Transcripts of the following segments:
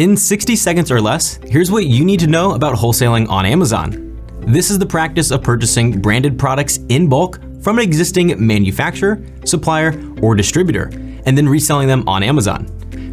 In 60 seconds or less, here's what you need to know about wholesaling on Amazon. This is the practice of purchasing branded products in bulk from an existing manufacturer, supplier, or distributor, and then reselling them on Amazon.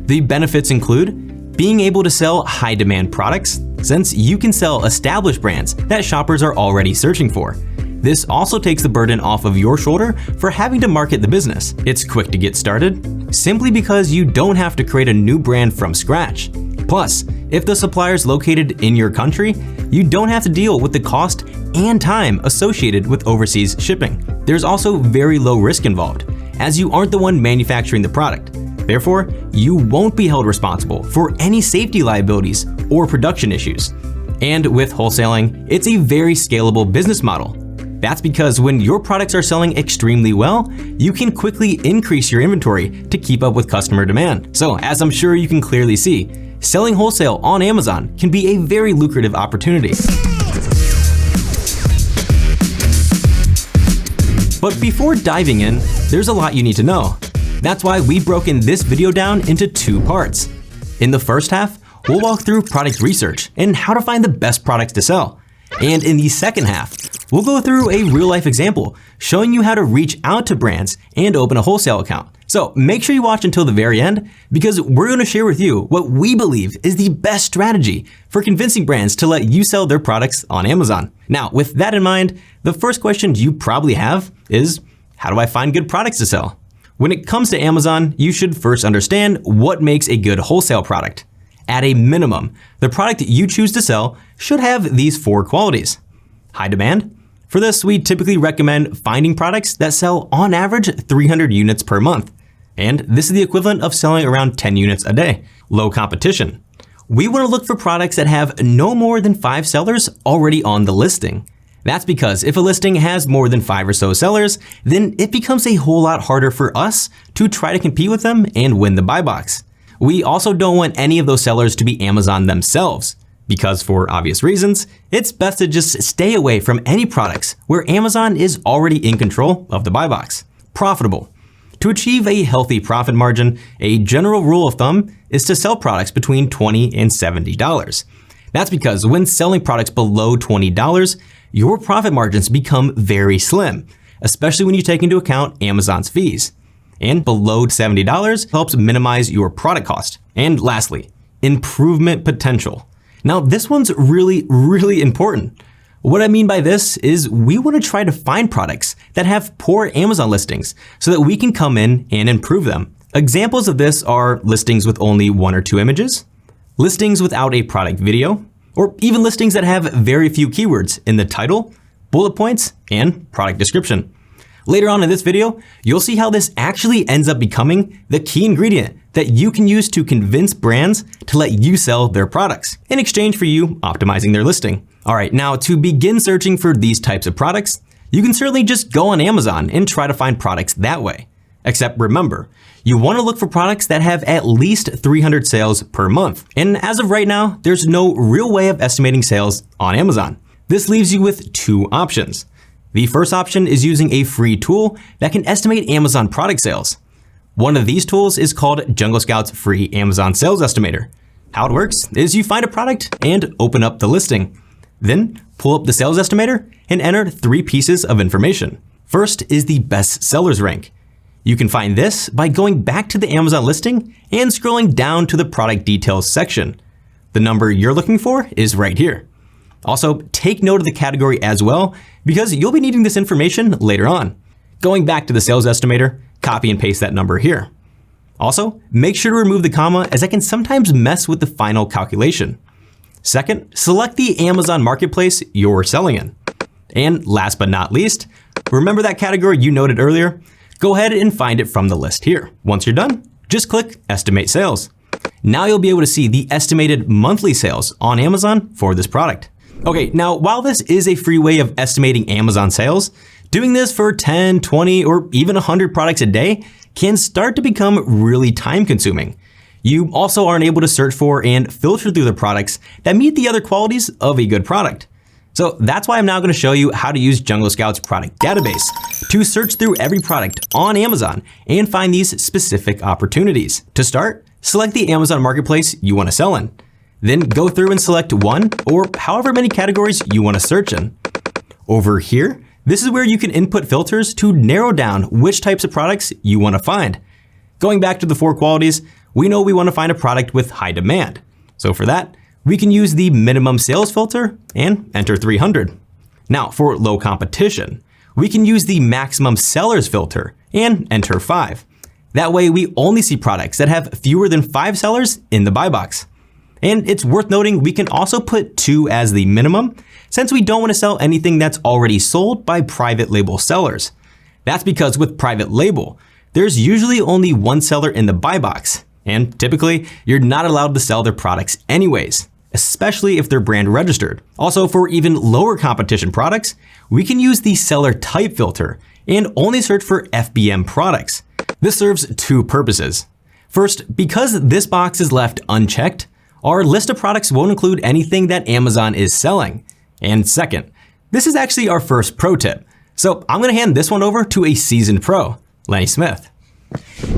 The benefits include being able to sell high-demand products, since you can sell established brands that shoppers are already searching for. This also takes the burden off of your shoulder for having to market the business. It's quick to get started, simply because you don't have to create a new brand from scratch. Plus, if the supplier is located in your country, you don't have to deal with the cost and time associated with overseas shipping. There's also very low risk involved, as you aren't the one manufacturing the product. Therefore, you won't be held responsible for any safety liabilities or production issues. And with wholesaling, it's a very scalable business model. That's because when your products are selling extremely well, you can quickly increase your inventory to keep up with customer demand. So, as I'm sure you can clearly see, selling wholesale on Amazon can be a very lucrative opportunity. But before diving in, there's a lot you need to know. That's why we've broken this video down into 2 parts. In the first half, we'll walk through product research and how to find the best products to sell. And in the second half, we'll go through a real-life example showing you how to reach out to brands and open a wholesale account. So make sure you watch until the very end, because we're going to share with you what we believe is the best strategy for convincing brands to let you sell their products on Amazon. Now, with that in mind, the first question you probably have is, how do I find good products to sell? When it comes to Amazon, you should first understand what makes a good wholesale product. At a minimum, the product you choose to sell should have these 4 qualities. High demand. For this, we typically recommend finding products that sell on average 300 units per month. And this is the equivalent of selling around 10 units a day. Low competition. We want to look for products that have no more than 5 sellers already on the listing. That's because if a listing has more than 5 or so sellers, then it becomes a whole lot harder for us to try to compete with them and win the buy box. We also don't want any of those sellers to be Amazon themselves, because for obvious reasons, it's best to just stay away from any products where Amazon is already in control of the buy box. Profitable. To achieve a healthy profit margin, a general rule of thumb is to sell products between $20 and $70. That's because when selling products below $20, your profit margins become very slim, especially when you take into account Amazon's fees. And below $70 helps minimize your product cost. And lastly, improvement potential. Now, this one's really important. What I mean by this is we want to try to find products that have poor Amazon listings so that we can come in and improve them. Examples of this are listings with only 1 or 2 images, listings without a product video, or even listings that have very few keywords in the title, bullet points, and product description. Later on in this video, you'll see how this actually ends up becoming the key ingredient that you can use to convince brands to let you sell their products in exchange for you optimizing their listing. All right, now to begin searching for these types of products, you can certainly just go on Amazon and try to find products that way. Except remember, you want to look for products that have at least 300 sales per month. And as of right now, there's no real way of estimating sales on Amazon. This leaves you with 2 options. The first option is using a free tool that can estimate Amazon product sales. One of these tools is called Jungle Scout's free Amazon sales estimator. How it works is you find a product and open up the listing. Then pull up the sales estimator and enter 3 pieces of information. First is the best sellers rank. You can find this by going back to the Amazon listing and scrolling down to the product details section. The number you're looking for is right here. Also, take note of the category as well, because you'll be needing this information later on. Going back to the sales estimator, copy and paste that number here. Also, make sure to remove the comma, as that can sometimes mess with the final calculation. Second, select the Amazon marketplace you're selling in. And last but not least, remember that category you noted earlier? Go ahead and find it from the list here. Once you're done, just click Estimate Sales. Now you'll be able to see the estimated monthly sales on Amazon for this product. Okay, now while this is a free way of estimating Amazon sales, doing this for 10, 20, or even 100 products a day can start to become really time consuming. You also aren't able to search for and filter through the products that meet the other qualities of a good product. So that's why I'm now going to show you how to use Jungle Scout's product database to search through every product on Amazon and find these specific opportunities. To start, select the Amazon Marketplace you want to sell in. Then go through and select one or however many categories you want to search in. Over here, this is where you can input filters to narrow down which types of products you want to find. Going back to the 4 qualities, we know we want to find a product with high demand. So for that, we can use the minimum sales filter and enter 300. Now for low competition, we can use the maximum sellers filter and enter 5. That way we only see products that have fewer than 5 sellers in the buy box. And it's worth noting we can also put 2 as the minimum, since we don't want to sell anything that's already sold by private label sellers. That's because with private label, there's usually only 1 seller in the buy box, and typically you're not allowed to sell their products anyways, especially if they're brand registered. Also, for even lower competition products, we can use the seller type filter and only search for FBM products. This serves 2 purposes. First, because this box is left unchecked, our list of products won't include anything that Amazon is selling. And second, this is actually our first pro tip. So I'm gonna hand this one over to a seasoned pro, Lenny Smith.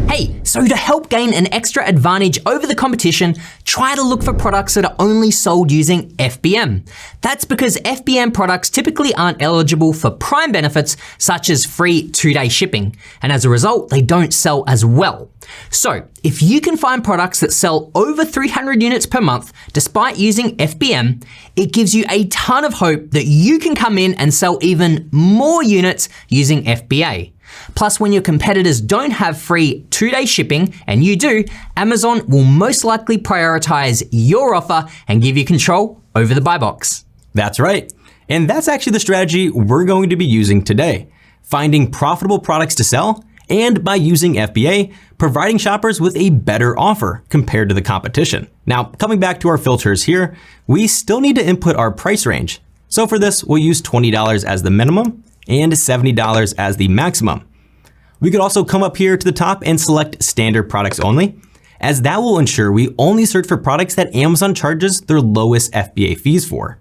Hey, so to help gain an extra advantage over the competition, try to look for products that are only sold using FBM. That's because FBM products typically aren't eligible for Prime benefits such as free 2-day shipping, and as a result, they don't sell as well. So if you can find products that sell over 300 units per month despite using FBM, it gives you a ton of hope that you can come in and sell even more units using FBA. Plus, when your competitors don't have free 2-day shipping and you do, Amazon will most likely prioritize your offer and give you control over the buy box. That's right. And that's actually the strategy we're going to be using today. Finding profitable products to sell, and by using FBA, providing shoppers with a better offer compared to the competition. Now, coming back to our filters here, we still need to input our price range. So for this, we'll use $20 as the minimum and $70 as the maximum. We could also come up here to the top and select standard products only, as that will ensure we only search for products that Amazon charges their lowest FBA fees for.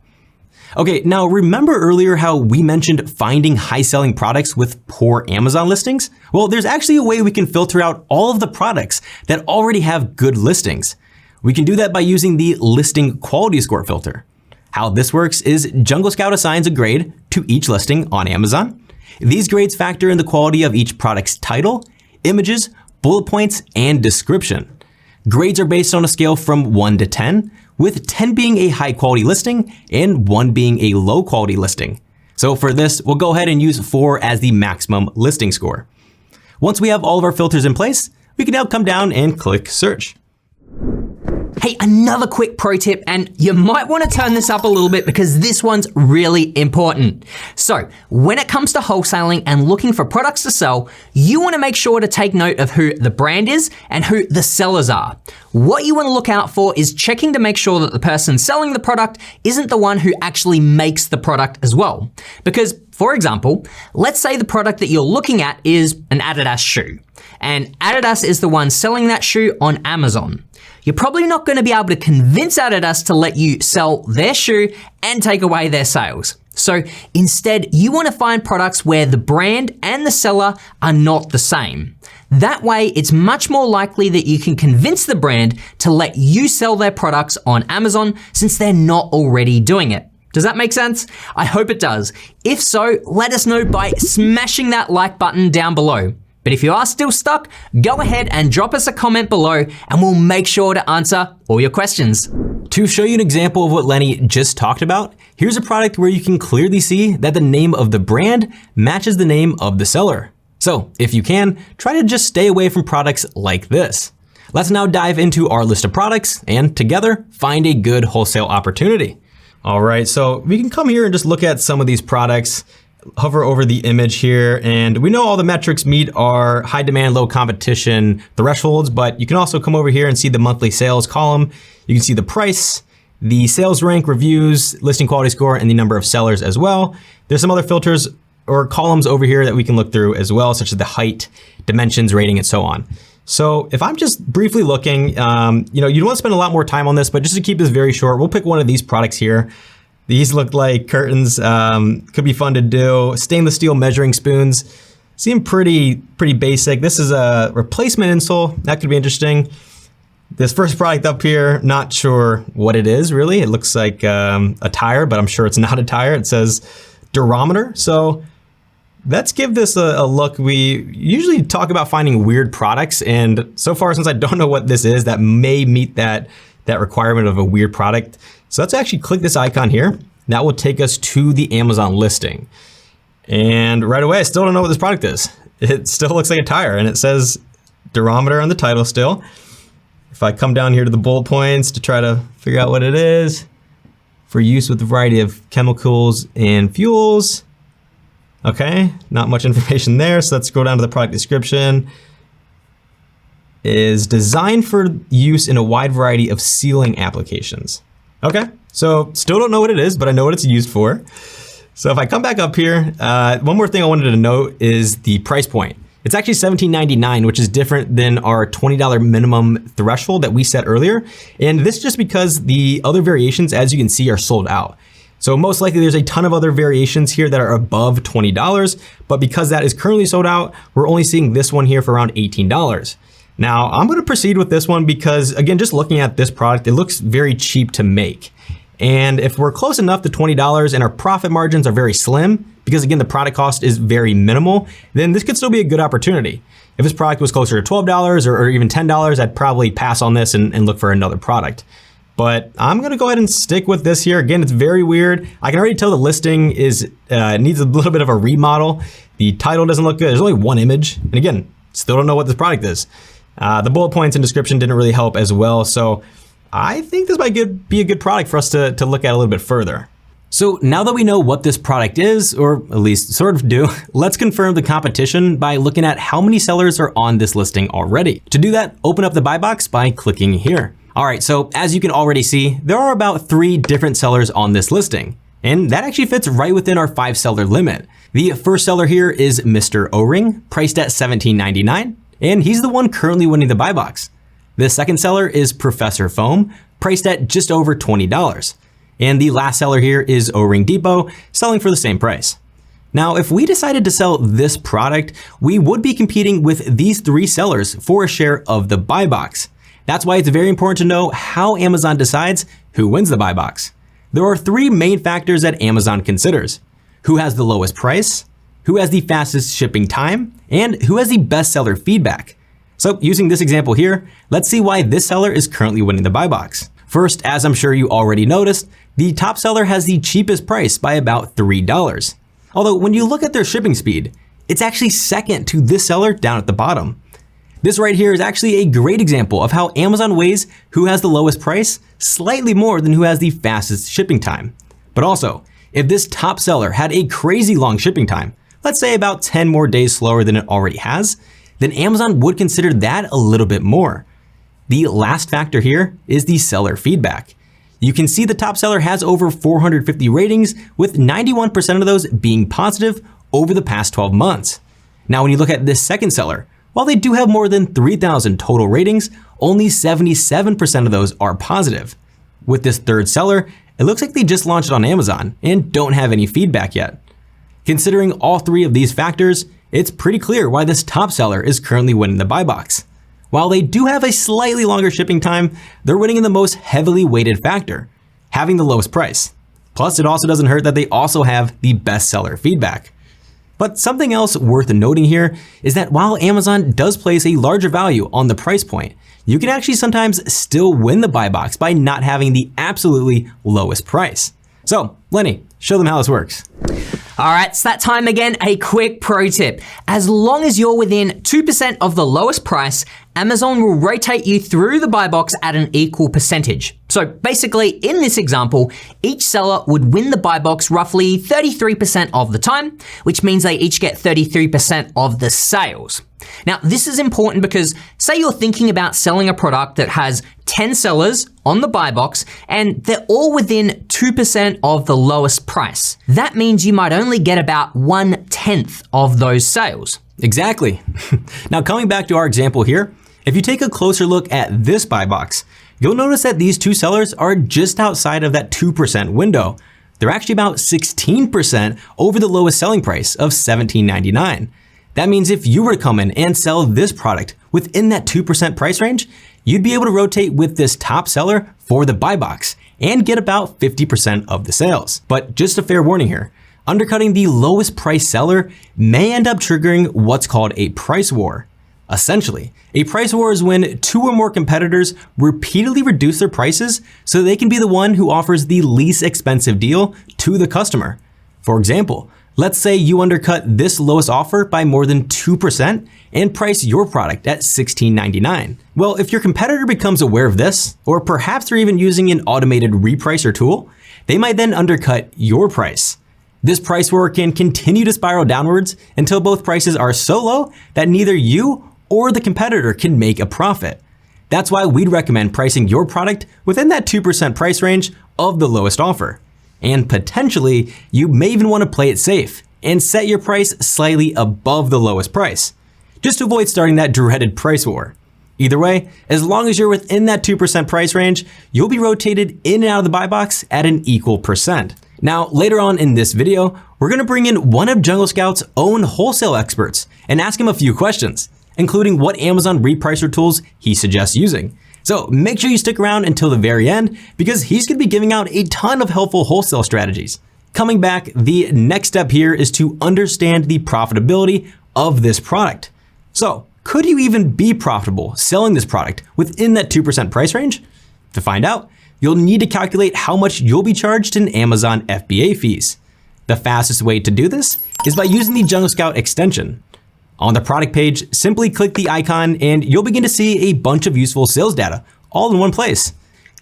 Okay, now remember earlier how we mentioned finding high-selling products with poor Amazon listings? Well, there's actually a way we can filter out all of the products that already have good listings. We can do that by using the listing quality score filter. How this works is Jungle Scout assigns a grade to each listing on Amazon. These grades factor in the quality of each product's title, images, bullet points, and description. Grades are based on a scale from 1 to 10, with 10 being a high quality listing and 1 being a low quality listing. So for this, we'll go ahead and use 4 as the maximum listing score. Once we have all of our filters in place, we can now come down and click search. Hey, another quick pro tip, and you might want to turn this up a little bit because this one's really important. So when it comes to wholesaling and looking for products to sell, you want to make sure to take note of who the brand is and who the sellers are. What you want to look out for is checking to make sure that the person selling the product isn't the one who actually makes the product as well. Because, for example, let's say the product that you're looking at is an Adidas shoe, and Adidas is the one selling that shoe on Amazon. You're probably not going to be able to convince Adidas to let you sell their shoe and take away their sales. So instead, you want to find products where the brand and the seller are not the same. That way, it's much more likely that you can convince the brand to let you sell their products on Amazon since they're not already doing it. Does that make sense? I hope it does. If so, let us know by smashing that like button down below. But if you are still stuck, go ahead and drop us a comment below and we'll make sure to answer all your questions. To show you an example of what Lenny just talked about, here's a product where you can clearly see that the name of the brand matches the name of the seller. So if you can, try to just stay away from products like this. Let's now dive into our list of products and together find a good wholesale opportunity. All right, so we can come here and just look at some of these products. Hover over the image here, and we know all the metrics meet our high demand, low competition thresholds, but you can also come over here and see the monthly sales column. You can see the price, the sales rank, reviews, listing quality score, and the number of sellers as well. There's some other filters or columns over here that we can look through as well, such as the height, dimensions, rating, and so on. So if I'm just briefly looking, you don't want to spend a lot more time on this, but just to keep this very short, we'll pick one of these products here. These look like curtains, could be fun to do. Stainless steel measuring spoons, seem pretty basic. This is a replacement insole, that could be interesting. This first product up here, not sure what it is really. It looks like a tire, but I'm sure it's not a tire. It says durometer. So let's give this a look. We usually talk about finding weird products, and so far, since I don't know what this is, that may meet that requirement of a weird product. So let's actually click this icon here. That will take us to the Amazon listing. And right away, I still don't know what this product is. It still looks like a tire, and it says durometer on the title still. If I come down here to the bullet points to try to figure out what it is, for use with a variety of chemicals and fuels. Okay, not much information there, so let's go down to the product description. Is designed for use in a wide variety of sealing applications. Okay, so still don't know what it is, but I know what it's used for. So if I come back up here, one more thing I wanted to note is the price point. It's actually $17.99, which is different than our $20 minimum threshold that we set earlier. And this is just because the other variations, as you can see, are sold out. So most likely there's a ton of other variations here that are above $20, but because that is currently sold out, we're only seeing this one here for around $18. Now I'm gonna proceed with this one because, again, just looking at this product, it looks very cheap to make. And if we're close enough to $20 and our profit margins are very slim, because again, the product cost is very minimal, then this could still be a good opportunity. If this product was closer to $12 or even $10, I'd probably pass on this and look for another product. But I'm gonna go ahead and stick with this here. Again, it's very weird. I can already tell the listing needs a little bit of a remodel. The title doesn't look good. There's only one image. And again, still don't know what this product is. The bullet points and description didn't really help as well. So I think this might be a good product for us to look at a little bit further. So now that we know what this product is, or at least sort of do, let's confirm the competition by looking at how many sellers are on this listing already. To do that, open up the buy box by clicking here. All right, so as you can already see, there are about 3 different sellers on this listing, and that actually fits right within our 5 seller limit. The first seller here is Mr. O-Ring, priced at $17.99, and he's the one currently winning the buy box. The second seller is Professor Foam, priced at just over $20. And the last seller here is O-Ring Depot, selling for the same price. Now, if we decided to sell this product, we would be competing with these 3 sellers for a share of the buy box. That's why it's very important to know how Amazon decides who wins the buy box. There are 3 main factors that Amazon considers: who has the lowest price, who has the fastest shipping time, and who has the best seller feedback. So using this example here, let's see why this seller is currently winning the buy box. First, as I'm sure you already noticed, the top seller has the cheapest price by about $3. Although when you look at their shipping speed, it's actually second to this seller down at the bottom. This right here is actually a great example of how Amazon weighs who has the lowest price slightly more than who has the fastest shipping time. But also, if this top seller had a crazy long shipping time, let's say about 10 more days slower than it already has, then Amazon would consider that a little bit more. The last factor here is the seller feedback. You can see the top seller has over 450 ratings, with 91% of those being positive over the past 12 months. Now, when you look at this second seller, while they do have more than 3,000 total ratings, only 77% of those are positive. With this third seller, it looks like they just launched on Amazon and don't have any feedback yet. Considering all 3 of these factors, it's pretty clear why this top seller is currently winning the buy box. While they do have a slightly longer shipping time, they're winning in the most heavily weighted factor, having the lowest price. Plus, it also doesn't hurt that they also have the best seller feedback. But something else worth noting here is that while Amazon does place a larger value on the price point, you can actually sometimes still win the buy box by not having the absolutely lowest price. So, Lenny, show them how this works. All right, it's that time again, a quick pro tip. As long as you're within 2% of the lowest price, Amazon will rotate you through the buy box at an equal percentage. So basically, in this example, each seller would win the buy box roughly 33% of the time, which means they each get 33% of the sales. Now, this is important because say you're thinking about selling a product that has 10 sellers on the buy box and they're all within 2% of the lowest price. That means you might only get about 1/10 of those sales. Exactly. Now, coming back to our example here, if you take a closer look at this buy box, you'll notice that these 2 sellers are just outside of that 2% window. They're actually about 16% over the lowest selling price of $17.99. That means if you were to come in and sell this product within that 2% price range, you'd be able to rotate with this top seller for the buy box and get about 50% of the sales. But just a fair warning here, undercutting the lowest price seller may end up triggering what's called a price war. Essentially, a price war is when two or more competitors repeatedly reduce their prices so they can be the one who offers the least expensive deal to the customer. For example, let's say you undercut this lowest offer by more than 2% and price your product at $16.99. Well, if your competitor becomes aware of this, or perhaps they're even using an automated repricer tool, they might then undercut your price. This price war can continue to spiral downwards until both prices are so low that neither you or the competitor can make a profit. That's why we'd recommend pricing your product within that 2% price range of the lowest offer. And potentially, you may even want to play it safe and set your price slightly above the lowest price, just to avoid starting that dreaded price war. Either way, as long as you're within that 2% price range, you'll be rotated in and out of the buy box at an equal percent. Now, later on in this video, we're going to bring in one of Jungle Scout's own wholesale experts and ask him a few questions, including what Amazon repricer tools he suggests using. So make sure you stick around until the very end because he's going to be giving out a ton of helpful wholesale strategies. Coming back, the next step here is to understand the profitability of this product. So could you even be profitable selling this product within that 2% price range? To find out, you'll need to calculate how much you'll be charged in Amazon FBA fees. The fastest way to do this is by using the Jungle Scout extension. On the product page, simply click the icon and you'll begin to see a bunch of useful sales data all in one place.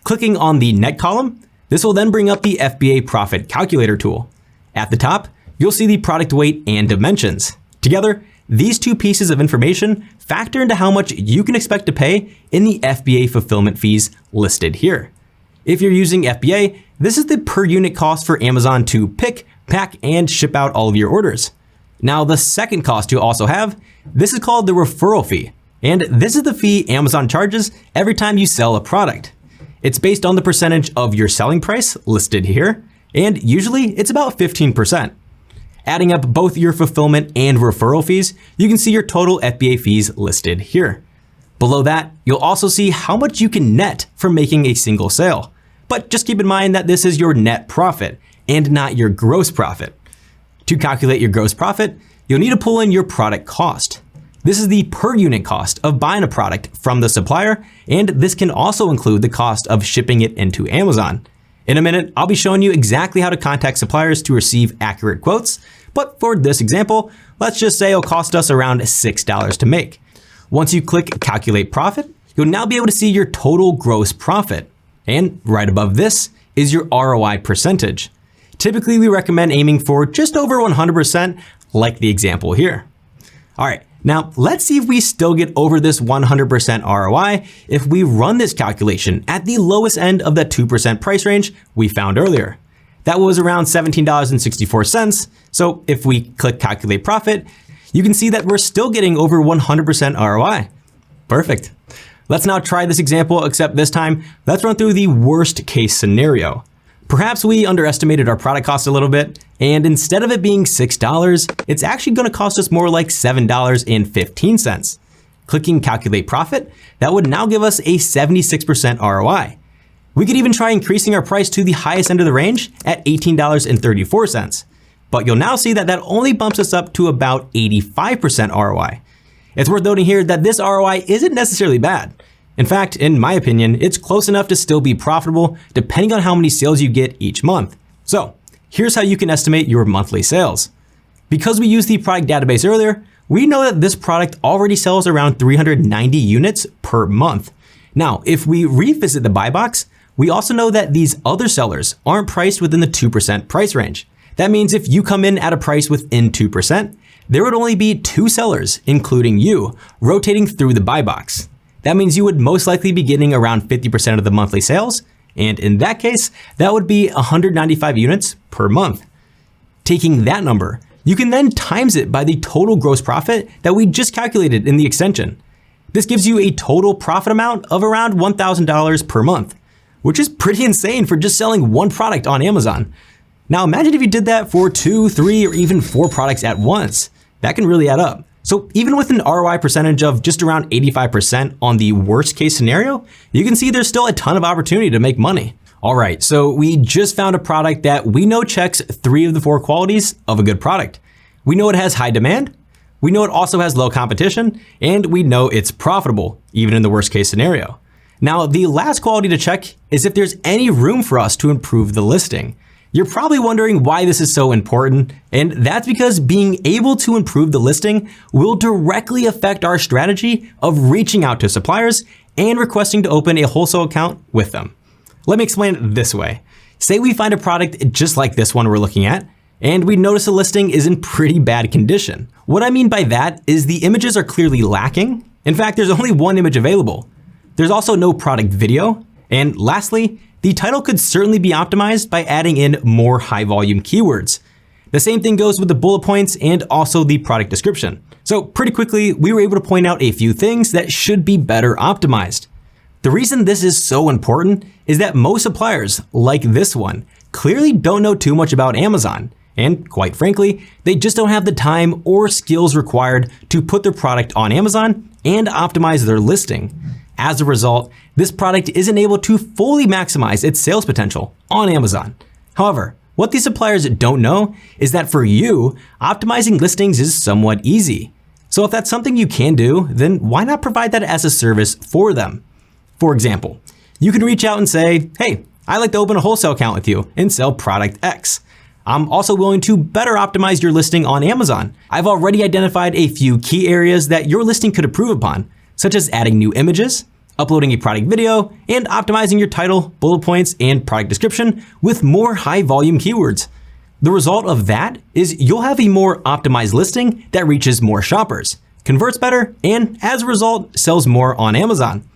Clicking on the net column, this will then bring up the FBA Profit Calculator tool. At the top, you'll see the product weight and dimensions. Together, these two pieces of information factor into how much you can expect to pay in the FBA fulfillment fees listed here. If you're using FBA, this is the per unit cost for Amazon to pick, pack, and ship out all of your orders. Now, the second cost you also have, this is called the referral fee. And this is the fee Amazon charges every time you sell a product. It's based on the percentage of your selling price listed here, and usually it's about 15%. Adding up both your fulfillment and referral fees, you can see your total FBA fees listed here. Below that, you'll also see how much you can net from making a single sale. But just keep in mind that this is your net profit and not your gross profit. To calculate your gross profit, you'll need to pull in your product cost. This is the per unit cost of buying a product from the supplier, and this can also include the cost of shipping it into Amazon. In a minute, I'll be showing you exactly how to contact suppliers to receive accurate quotes, but for this example, let's just say it'll cost us around $6 to make. Once you click Calculate Profit, you'll now be able to see your total gross profit. And right above this is your ROI percentage. Typically, we recommend aiming for just over 100%, like the example here. All right, now let's see if we still get over this 100% ROI if we run this calculation at the lowest end of that 2% price range we found earlier. That was around $17.64. So if we click Calculate Profit, you can see that we're still getting over 100% ROI. Perfect. Let's now try this example, except this time, let's run through the worst case scenario. Perhaps we underestimated our product cost a little bit, and instead of it being $6, it's actually going to cost us more like $7.15. Clicking Calculate Profit, that would now give us a 76% ROI. We could even try increasing our price to the highest end of the range at $18.34. But you'll now see that that only bumps us up to about 85% ROI. It's worth noting here that this ROI isn't necessarily bad. In fact, in my opinion, it's close enough to still be profitable depending on how many sales you get each month. So here's how you can estimate your monthly sales. Because we used the product database earlier, we know that this product already sells around 390 units per month. Now, if we revisit the buy box, we also know that these other sellers aren't priced within the 2% price range. That means if you come in at a price within 2%, there would only be 2 sellers, including you, rotating through the buy box. That means you would most likely be getting around 50% of the monthly sales, and in that case, that would be 195 units per month. Taking that number, you can then times it by the total gross profit that we just calculated in the extension. This gives you a total profit amount of around $1,000 per month, which is pretty insane for just selling one product on Amazon. Now imagine if you did that for 2, 3, or even 4 products at once. That can really add up. So even with an ROI percentage of just around 85% on the worst case scenario, you can see there's still a ton of opportunity to make money. All right, so we just found a product that we know checks 3 of the 4 qualities of a good product. We know it has high demand, we know it also has low competition, and we know it's profitable, even in the worst case scenario. Now, the last quality to check is if there's any room for us to improve the listing. You're probably wondering why this is so important, and that's because being able to improve the listing will directly affect our strategy of reaching out to suppliers and requesting to open a wholesale account with them. Let me explain it this way. Say we find a product just like this one we're looking at, and we notice the listing is in pretty bad condition. What I mean by that is the images are clearly lacking. In fact, there's only one image available. There's also no product video. And lastly, the title could certainly be optimized by adding in more high volume keywords. The same thing goes with the bullet points and also the product description. So pretty quickly, we were able to point out a few things that should be better optimized. The reason this is so important is that most suppliers, like this one, clearly don't know too much about Amazon. And quite frankly, they just don't have the time or skills required to put their product on Amazon and optimize their listing. As a result, this product isn't able to fully maximize its sales potential on Amazon. However, what these suppliers don't know is that for you, optimizing listings is somewhat easy. So if that's something you can do, then why not provide that as a service for them? For example, you can reach out and say, hey, I'd like to open a wholesale account with you and sell product X. I'm also willing to better optimize your listing on Amazon. I've already identified a few key areas that your listing could improve upon, such as adding new images, uploading a product video, and optimizing your title, bullet points, and product description with more high volume keywords. The result of that is you'll have a more optimized listing that reaches more shoppers, converts better, and as a result, sells more on Amazon.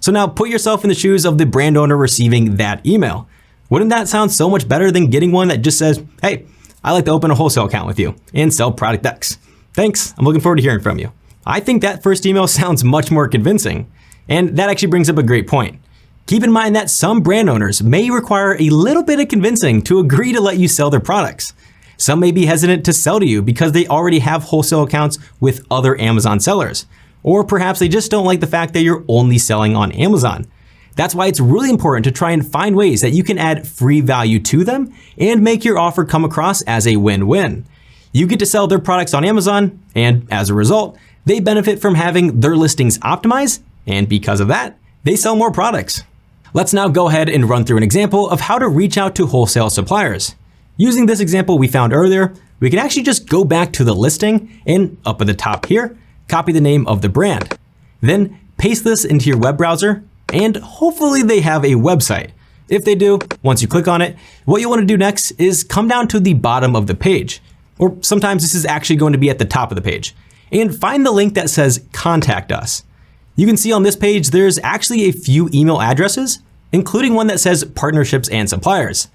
So now put yourself in the shoes of the brand owner receiving that email. Wouldn't that sound so much better than getting one that just says, hey, I'd like to open a wholesale account with you and sell product X. Thanks, I'm looking forward to hearing from you. I think that first email sounds much more convincing. And that actually brings up a great point. Keep in mind that some brand owners may require a little bit of convincing to agree to let you sell their products. Some may be hesitant to sell to you because they already have wholesale accounts with other Amazon sellers. Or perhaps they just don't like the fact that you're only selling on Amazon. That's why it's really important to try and find ways that you can add free value to them and make your offer come across as a win-win. You get to sell their products on Amazon, and as a result, they benefit from having their listings optimized, and because of that, they sell more products. Let's now go ahead and run through an example of how to reach out to wholesale suppliers. Using this example we found earlier, we can actually just go back to the listing and up at the top here, copy the name of the brand. Then paste this into your web browser, and hopefully they have a website. If they do, once you click on it, what you want to do next is come down to the bottom of the page, or sometimes this is actually going to be at the top of the page, and find the link that says Contact Us. You can see on this page, there's actually a few email addresses, including one that says Partnerships and Suppliers.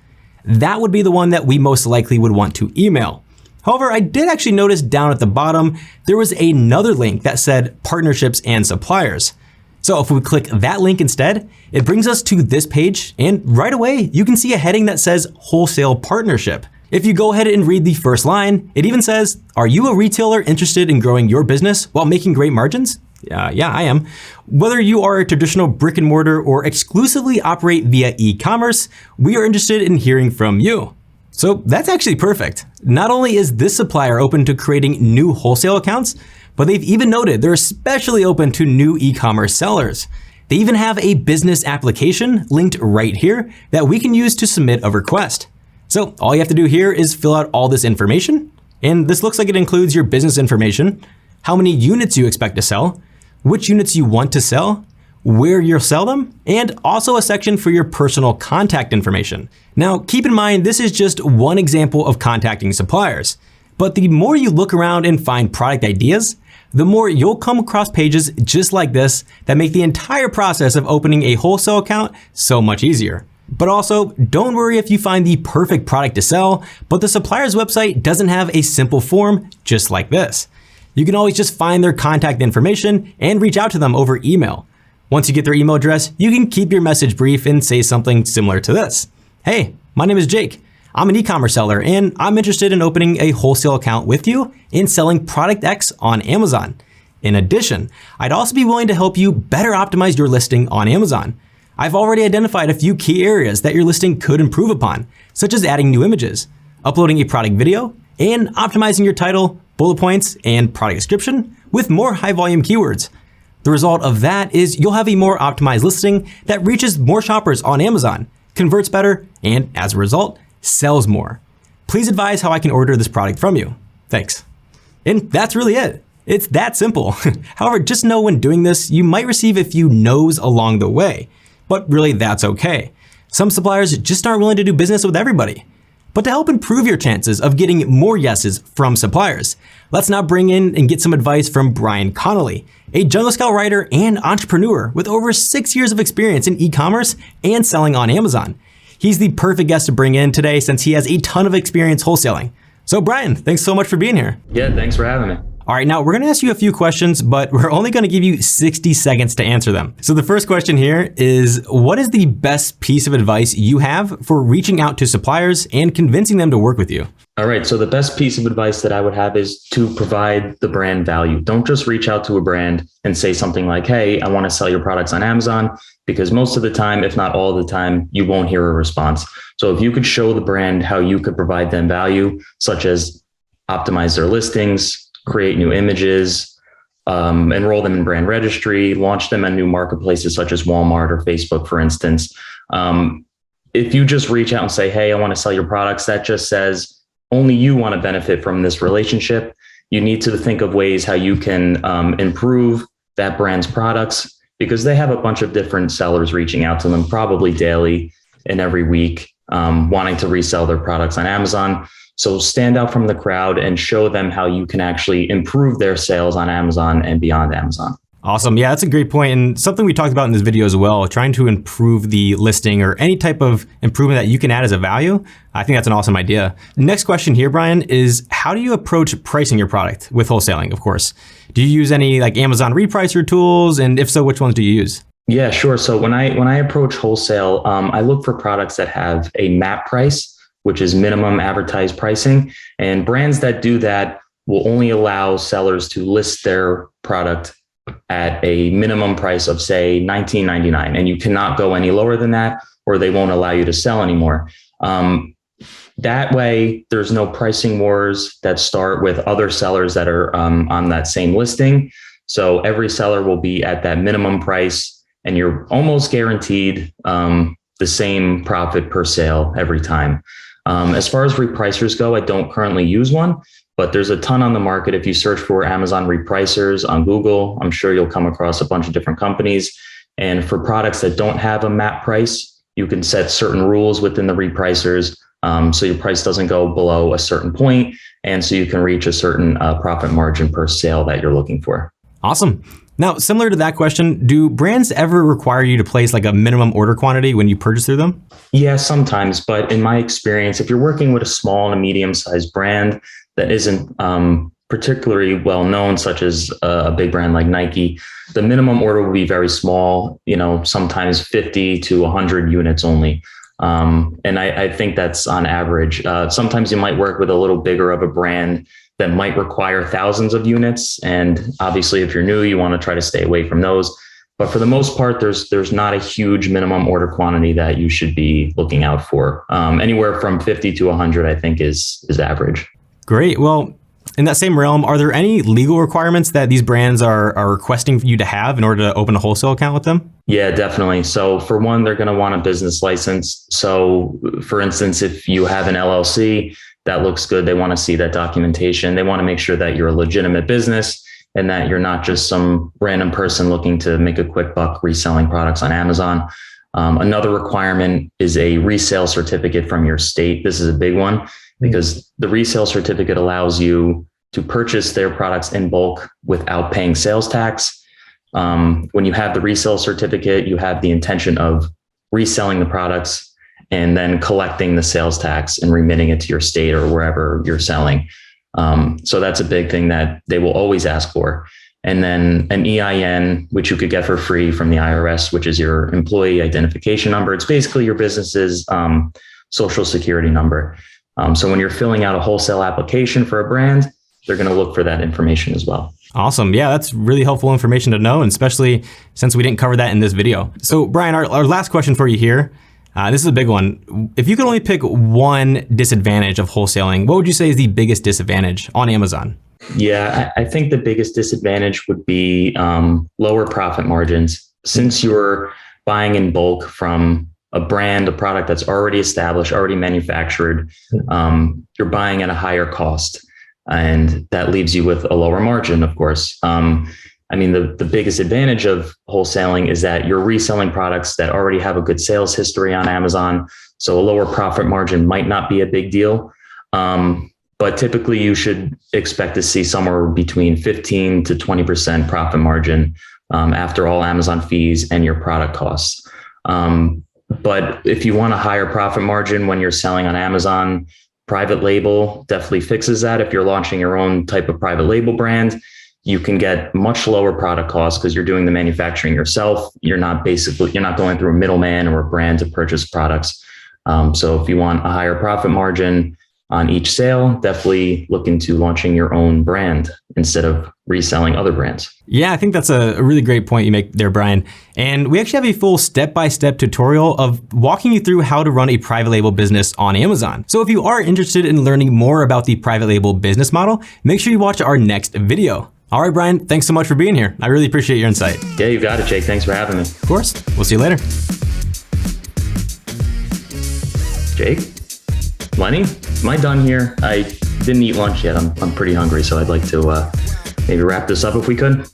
That would be the one that we most likely would want to email. However, I did actually notice down at the bottom, there was another link that said Partnerships and Suppliers. So if we click that link instead, it brings us to this page, and right away, you can see a heading that says Wholesale Partnership. If you go ahead and read the first line, it even says, are you a retailer interested in growing your business while making great margins? Yeah, I am. Whether you are a traditional brick and mortar or exclusively operate via e-commerce, we are interested in hearing from you. So that's actually perfect. Not only is this supplier open to creating new wholesale accounts, but they've even noted they're especially open to new e-commerce sellers. They even have a business application linked right here that we can use to submit a request. So all you have to do here is fill out all this information. And this looks like it includes your business information, how many units you expect to sell, which units you want to sell, where you'll sell them, and also a section for your personal contact information. Now, keep in mind, this is just one example of contacting suppliers, but the more you look around and find product ideas, the more you'll come across pages just like this that make the entire process of opening a wholesale account so much easier. But also, don't worry if you find the perfect product to sell, but the supplier's website doesn't have a simple form just like this. You can always just find their contact information and reach out to them over email. Once you get their email address, you can keep your message brief and say something similar to this. Hey, my name is Jake. I'm an e-commerce seller and I'm interested in opening a wholesale account with you and selling product X on Amazon. In addition, I'd also be willing to help you better optimize your listing on Amazon. I've already identified a few key areas that your listing could improve upon, such as adding new images, uploading a product video, and optimizing your title, bullet points, and product description with more high volume keywords. The result of that is you'll have a more optimized listing that reaches more shoppers on Amazon, converts better, and as a result, sells more. Please advise how I can order this product from you. Thanks. And that's really it. It's that simple. However, just know when doing this, you might receive a few no's along the way, but really that's okay. Some suppliers just aren't willing to do business with everybody. But to help improve your chances of getting more yeses from suppliers, let's now bring in and get some advice from Brian Connolly, a Jungle Scout writer and entrepreneur with over 6 years of experience in e-commerce and selling on Amazon. He's the perfect guest to bring in today since he has a ton of experience wholesaling. So Brian, thanks so much for being here. Yeah, thanks for having me. All right, now we're gonna ask you a few questions, but we're only gonna give you 60 seconds to answer them. So the first question here is, what is the best piece of advice you have for reaching out to suppliers and convincing them to work with you? All right, so the best piece of advice that I would have is to provide the brand value. Don't just reach out to a brand and say something like, hey, I wanna sell your products on Amazon, because most of the time, if not all the time, you won't hear a response. So if you could show the brand how you could provide them value, such as optimize their listings, create new images, enroll them in brand registry, launch them in new marketplaces such as Walmart or Facebook, for instance. If you just reach out and say, hey, I want to sell your products, that just says only you want to benefit from this relationship. You need to think of ways how you can improve that brand's products, because they have a bunch of different sellers reaching out to them probably daily and every week, wanting to resell their products on Amazon. So stand out from the crowd and show them how you can actually improve their sales on Amazon and beyond Amazon. Awesome. Yeah, that's a great point. And something we talked about in this video as well, trying to improve the listing or any type of improvement that you can add as a value. I think that's an awesome idea. Next question here, Brian, is how do you approach pricing your product with wholesaling, of course? Do you use any like Amazon repricer tools? And if so, which ones do you use? Yeah, sure. So when I approach wholesale, I look for products that have a MAP price, which is minimum advertised pricing. And brands that do that will only allow sellers to list their product at a minimum price of, say, $19.99. And you cannot go any lower than that, or they won't allow you to sell anymore. That way, there's no pricing wars that start with other sellers that are on that same listing. So every seller will be at that minimum price, and you're almost guaranteed the same profit per sale every time. As far as repricers go, I don't currently use one, but there's a ton on the market. If you search for Amazon repricers on Google, I'm sure you'll come across a bunch of different companies. And for products that don't have a MAP price, you can set certain rules within the repricers, so your price doesn't go below a certain point, and so you can reach a certain profit margin per sale that you're looking for. Awesome. Now, similar to that question, do brands ever require you to place like a minimum order quantity when you purchase through them? Yeah, sometimes. But in my experience, if you're working with a small and a medium-sized brand that isn't particularly well known, such as a big brand like Nike, the minimum order will be very small, sometimes 50 to 100 units only. And I think that's on average. Sometimes you might work with a little bigger of a brand that might require thousands of units. And obviously, if you're new, you want to try to stay away from those. But for the most part, there's not a huge minimum order quantity that you should be looking out for. Anywhere from 50 to 100, I think, is average. Great. Well, in that same realm, are there any legal requirements that these brands are requesting you to have in order to open a wholesale account with them? Yeah, definitely. So for one, they're going to want a business license. So for instance, if you have an LLC, that looks good. They want to see that documentation. They want to make sure that you're a legitimate business and that you're not just some random person looking to make a quick buck reselling products on Amazon. Another requirement is a resale certificate from your state. This is a big one because the resale certificate allows you to purchase their products in bulk without paying sales tax. When you have the resale certificate, you have the intention of reselling the products and then collecting the sales tax and remitting it to your state or wherever you're selling. So that's a big thing that they will always ask for. And then an EIN, which you could get for free from the IRS, which is your employee identification number. It's basically your business's social security number. So when you're filling out a wholesale application for a brand, they're going to look for that information as well. Awesome. Yeah, that's really helpful information to know, and especially since we didn't cover that in this video. So Brian, our last question for you here. This is a big one. If you could only pick one disadvantage of wholesaling, what would you say is the biggest disadvantage on Amazon? Yeah, I think the biggest disadvantage would be lower profit margins. Since you're buying in bulk from a brand, a product that's already established, already manufactured, you're buying at a higher cost. And that leaves you with a lower margin, of course. I mean, the biggest advantage of wholesaling is that you're reselling products that already have a good sales history on Amazon. So a lower profit margin might not be a big deal. But typically you should expect to see somewhere between 15 to 20% profit margin after all Amazon fees and your product costs. But if you want a higher profit margin when you're selling on Amazon, private label definitely fixes that. If you're launching your own type of private label brand, you can get much lower product costs because you're doing the manufacturing yourself. You're not going through a middleman or a brand to purchase products. So if you want a higher profit margin on each sale, definitely look into launching your own brand instead of reselling other brands. Yeah, I think that's a really great point you make there, Brian. And we actually have a full step-by-step tutorial of walking you through how to run a private label business on Amazon. So if you are interested in learning more about the private label business model, make sure you watch our next video. All right, Brian, thanks so much for being here. I really appreciate your insight. Yeah, you got it, Jake. Thanks for having me. Of course. We'll see you later. Jake? Lenny? Am I done here? I didn't eat lunch yet. I'm pretty hungry, so I'd like to maybe wrap this up if we could.